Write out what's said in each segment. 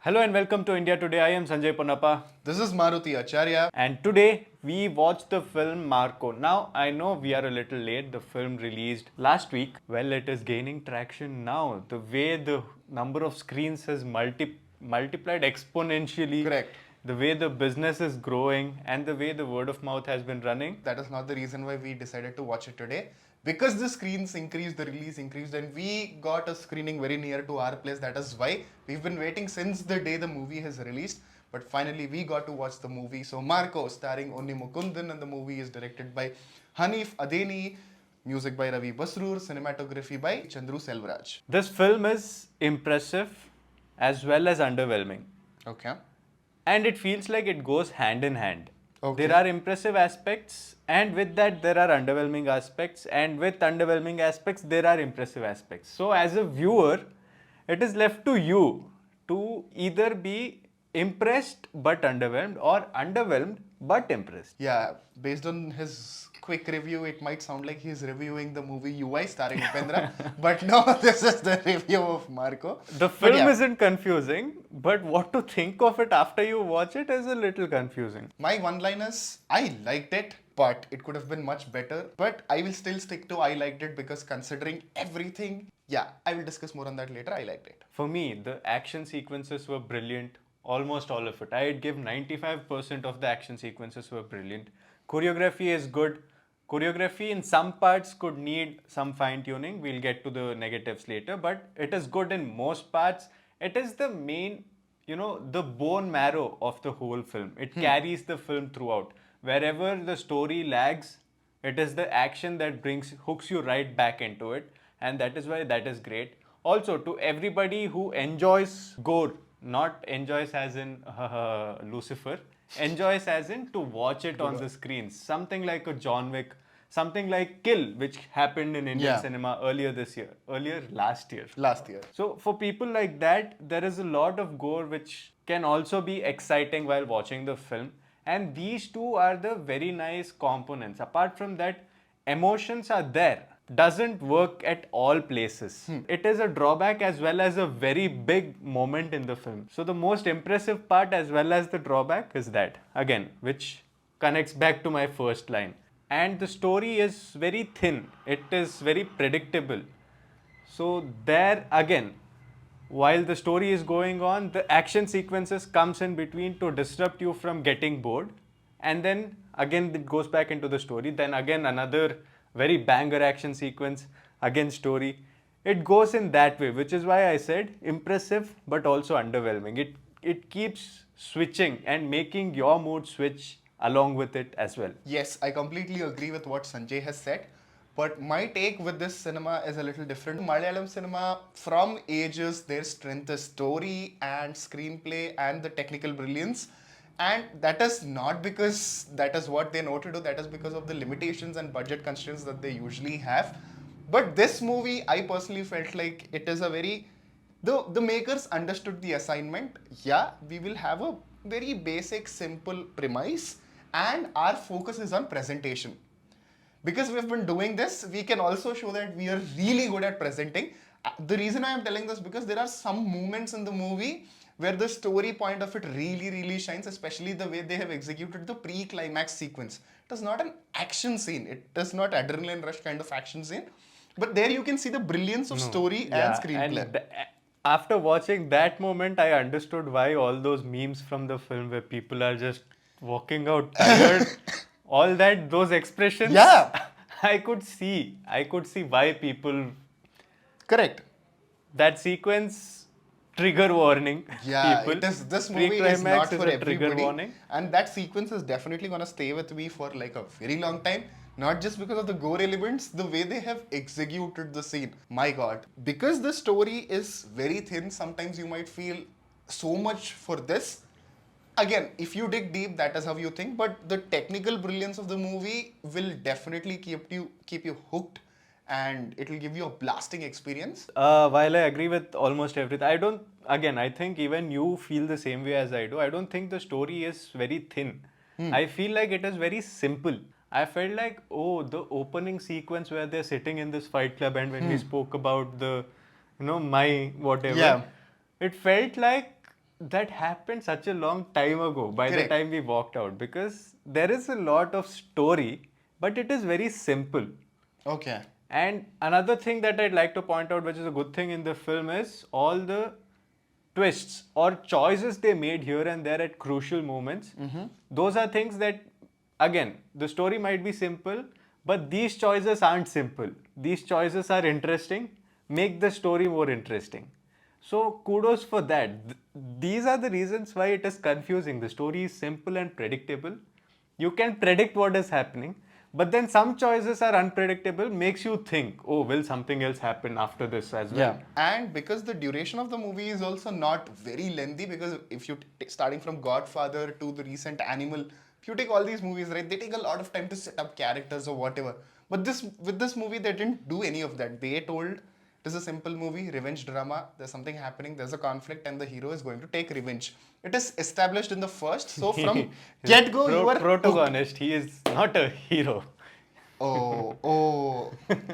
Hello and welcome to India Today. I am Sanjay Ponnappa. This is Maruti Acharya. And today we watched the film Marco. Now I know we are a little late. The film released last week. Well, it is gaining traction now. The way the number of screens has multiplied exponentially. Correct. The way the business is growing and the way the word of mouth has been running. That is not the reason why we decided to watch it today. Because the screens increased, the release increased, and we got a screening very near to our place. That is why we've been waiting since the day the movie has released. But finally, we got to watch the movie. So, Marco, starring Unni Mukundan, and the movie is directed by Haneef Adeni, music by Ravi Basrur, cinematography by Chandru Selvaraj. This film is impressive as well as underwhelming. Okay. And it feels like it goes hand in hand. Okay. There are impressive aspects, and with that there are underwhelming aspects, and with underwhelming aspects there are impressive aspects. So as a viewer, it is left to you to either be impressed but underwhelmed or underwhelmed but impressed. Yeah, based on his quick review, it might sound like he's reviewing the movie UI starring Upendra, but no, this is the review of Marco. The film isn't confusing, but what to think of it after you watch it is a little confusing. My one-liners, I liked it, but it could have been much better. But I will still stick to I liked it because considering everything, yeah, I will discuss more on that later. I liked it. For me, the action sequences were brilliant. Almost all of it. I'd give 95% of the action sequences were brilliant. Choreography is good. Choreography in some parts could need some fine tuning. We'll get to the negatives later, but it is good in most parts. It is the main, the bone marrow of the whole film. It carries the film throughout. Wherever the story lags, it is the action that hooks you right back into it, and that is why that is great. Also, to everybody who enjoys gore, not enjoys as in Lucifer, enjoys as in to watch it on the screens. Something like a John Wick, something like Kill, which happened in Indian cinema last year. So for people like that, there is a lot of gore which can also be exciting while watching the film. And these two are the very nice components. Apart from that, emotions are there. Doesn't work at all places. It is a drawback as well as a very big moment in the film. So the most impressive part as well as the drawback is that, again, which connects back to my first line. And the story is very thin. It is very predictable. So there again, while the story is going on, the action sequences comes in between to disrupt you from getting bored. And then again it goes back into the story. Then again another very banger action sequence, again story. It goes in that way, which is why I said impressive but also underwhelming. It keeps switching and making your mood switch along with it as well. Yes, I completely agree with what Sanjay has said. But my take with this cinema is a little different. Malayalam cinema, from ages, their strength is story and screenplay and the technical brilliance. And that is not because that is what they know to do, that is because of the limitations and budget constraints that they usually have. But this movie, I personally felt like it is a very... The makers understood the assignment. Yeah, we will have a very basic, simple premise, and our focus is on presentation. Because we've been doing this, we can also show that we are really good at presenting. The reason I am telling this because there are some moments in the movie where the story point of it really shines, especially the way they have executed the pre-climax sequence. It is not an action scene. It is not adrenaline rush kind of action scene. But there you can see the brilliance of story and screenplay. And after watching that moment, I understood why all those memes from the film where people are just walking out tired, all that, those expressions, I could see why people... Correct. That sequence, trigger warning. Yeah, people. This movie is not for everybody. Trigger warning. And that sequence is definitely going to stay with me for like a very long time. Not just because of the gore elements, the way they have executed the scene. My God. Because the story is very thin, sometimes you might feel so much for this. Again, if you dig deep, that is how you think. But the technical brilliance of the movie will definitely keep you hooked, and it will give you a blasting experience. While I agree with almost everything, I think even you feel the same way as I do. I don't think the story is very thin. I feel like it is very simple. I felt like, the opening sequence where they're sitting in this fight club, and when we spoke about the, my whatever, it felt like that happened such a long time ago by Correct. the time we walked out, because there is a lot of story, but it is very simple. Okay. And another thing that I'd like to point out, which is a good thing in the film, is all the twists or choices they made here and there at crucial moments. Those are things that, again, the story might be simple, but these choices aren't simple. These choices are interesting, make the story more interesting. So kudos for that. These are the reasons why it is confusing. The story is simple and predictable. You can predict what is happening, but then some choices are unpredictable, makes you think, oh, will something else happen after this as well? And because the duration of the movie is also not very lengthy, because if you starting from Godfather to the recent Animal, if you take all these movies, right, they take a lot of time to set up characters or whatever. But with this movie, they didn't do any of that. They told it is a simple movie, revenge drama. There's something happening, there's a conflict, and the hero is going to take revenge. It is established in the first, so from get go, you are protagonist. He is not a hero. Oh,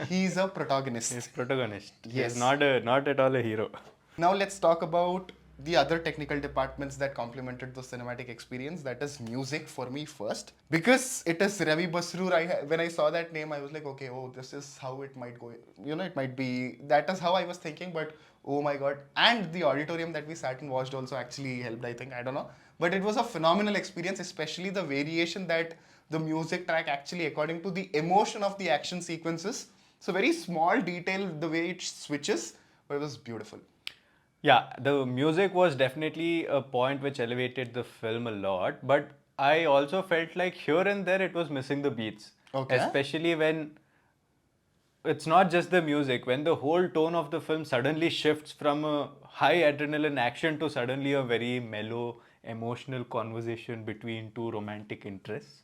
he's a protagonist. He's protagonist. Yes. He's not at all a hero. Now let's talk about the other technical departments that complemented the cinematic experience. That is music for me first, because it is Ravi Basrur. When I saw that name, I was like, okay, oh, this is how it might go. You know, it might be. That is how I was thinking. But oh my god! And the auditorium that we sat and watched also actually helped. I think, I don't know, but it was a phenomenal experience, especially the variation that the music track actually, according to the emotion of the action sequences. So very small detail, the way it switches, but it was beautiful. Yeah, the music was definitely a point which elevated the film a lot, but I also felt like here and there it was missing the beats. Okay. Especially when it's not just the music, when the whole tone of the film suddenly shifts from a high adrenaline action to suddenly a very mellow, emotional conversation between two romantic interests.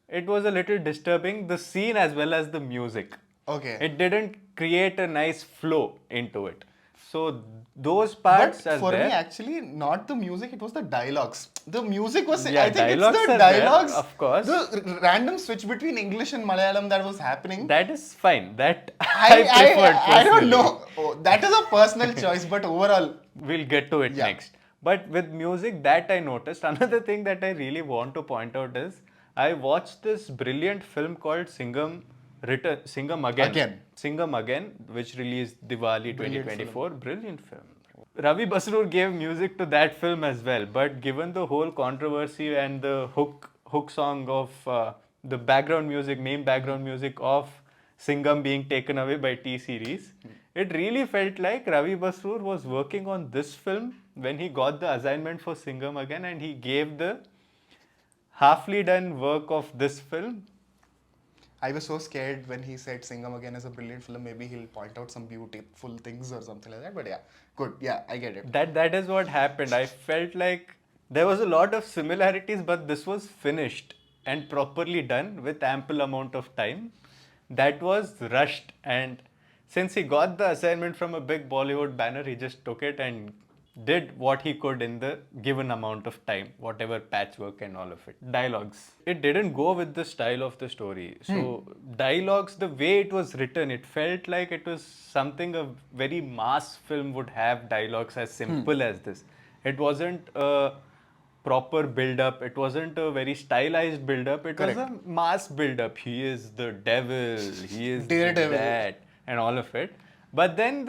It was a little disturbing, the scene as well as the music. Okay. It didn't create a nice flow into it. So those parts But are for there. me, actually, not the music, it was the dialogues. The music was, Yeah, I think it's dialogues the are there, dialogues. of course. The random switch between English and Malayalam that was happening. That is fine. That I preferred I don't personally. know. Oh, that is a personal choice, but overall. We'll get to it Yeah. next. But with music, that I noticed. Another thing that I really want to point out is I watched this brilliant film called Singham Again. Singham Again, which released Diwali Brilliant 2024. Brilliant film. Ravi Basrur gave music to that film as well, but given the whole controversy and the hook song of the background music, main background music of Singham being taken away by T-Series, it really felt like Ravi Basrur was working on this film when he got the assignment for Singham Again, and he gave the halfly done work of this film. I was so scared when he said Singham Again is a brilliant film. Maybe he'll point out some beautiful things or something like that. But yeah, good. Yeah, I get it. That is what happened. I felt like there was a lot of similarities, but this was finished and properly done with ample amount of time. That was rushed, and since he got the assignment from a big Bollywood banner, he just took it and did what he could in the given amount of time, whatever patchwork and all of it. Dialogues. It didn't go with the style of the story. So dialogues, the way it was written, it felt like it was something a very mass film would have dialogues as simple as this. It wasn't a proper build-up. It wasn't a very stylized build-up. It was a mass build-up. He is the devil. He is Daredevil. that, and all of it. But then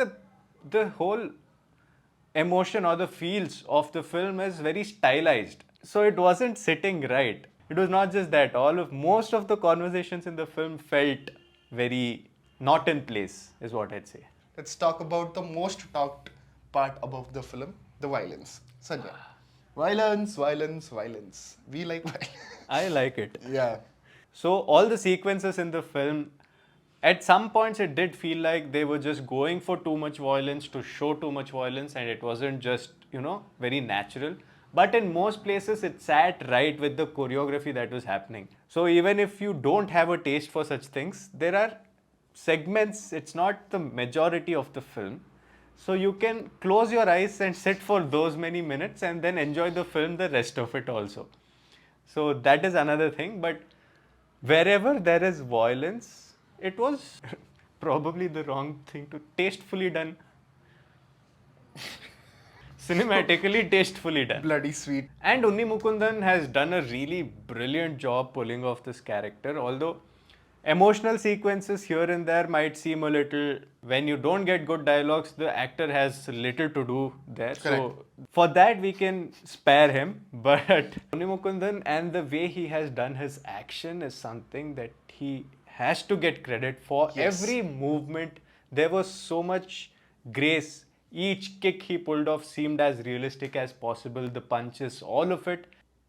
the whole emotion or the feels of the film is very stylized. So it wasn't sitting right. It was not just that. Most of the conversations in the film felt very not in place, is what I'd say. Let's talk about the most talked part about the film, the violence. Sanjay. Violence, violence, violence. We like violence. I like it. Yeah. So all the sequences in the film, at some points it did feel like they were just going for too much violence to show too much violence, and it wasn't just, very natural. But in most places it sat right with the choreography that was happening. So even if you don't have a taste for such things, there are segments, it's not the majority of the film. So you can close your eyes and sit for those many minutes and then enjoy the film the rest of it also. So that is another thing. But wherever there is violence, it was probably the wrong thing to tastefully done. cinematically, tastefully done. Bloody sweet. And Unni Mukundan has done a really brilliant job pulling off this character, although emotional sequences here and there might seem a little, when you don't get good dialogues, the actor has little to do there. So for that we can spare him, but Unni Mukundan and the way he has done his action is something that he has to get credit for. Yes. Every movement, there was so much grace. Each kick he pulled off seemed as realistic as possible. The punches, all of it.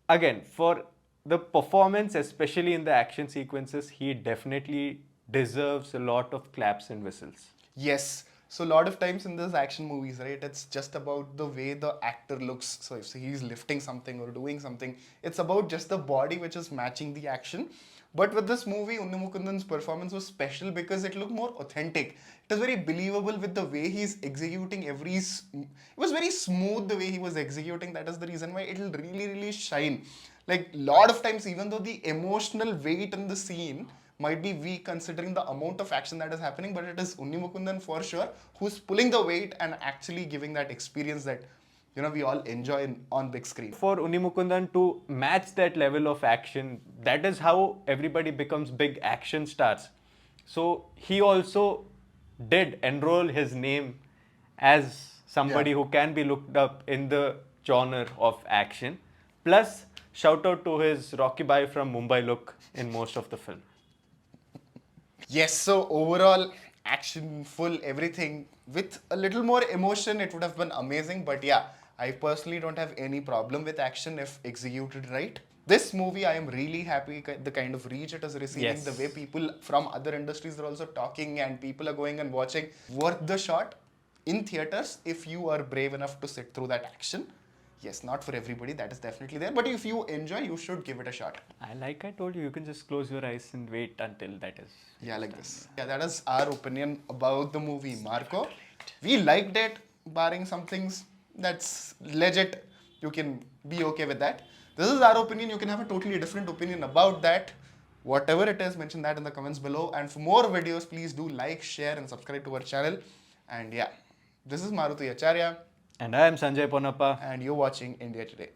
Again, for the performance, especially in the action sequences, he definitely deserves a lot of claps and whistles. Yes. So a lot of times in these action movies, right, it's just about the way the actor looks. So if he's lifting something or doing something, it's about just the body which is matching the action. But with this movie, Unni Mukundan's performance was special because it looked more authentic. It was very believable with the way he's executing it was very smooth the way he was executing. That is the reason why it'll really, really shine. Like, lot of times, even though the emotional weight in the scene might be weak considering the amount of action that is happening, but it is Unni Mukundan for sure who's pulling the weight and actually giving that experience that, you know, we all enjoy on big screen. For Unni Mukundan to match that level of action, that is how everybody becomes big action stars. So he also did enroll his name as somebody who can be looked up in the genre of action. Plus, shout out to his Rocky Bhai from Mumbai look in most of the film. Yes, so overall, action, full, everything. With a little more emotion, it would have been amazing. But yeah, I personally don't have any problem with action if executed right. This movie, I am really happy the kind of reach it is receiving, Yes. the way people from other industries are also talking and people are going and watching. Worth the shot in theaters if you are brave enough to sit through that action. Yes, not for everybody, that is definitely there. But if you enjoy, you should give it a shot. Like I told you, you can just close your eyes and wait until that is. Yeah, like this. Yeah, that is our opinion about the movie Marco. We liked it, barring some things that's legit. You can be okay with that. This is our opinion. You can have a totally different opinion about that. Whatever it is, mention that in the comments below. And for more videos, please do like, share, and subscribe to our channel. And yeah, this is Maruti Acharya. And I am Sanjay Ponappa. And you're watching India Today.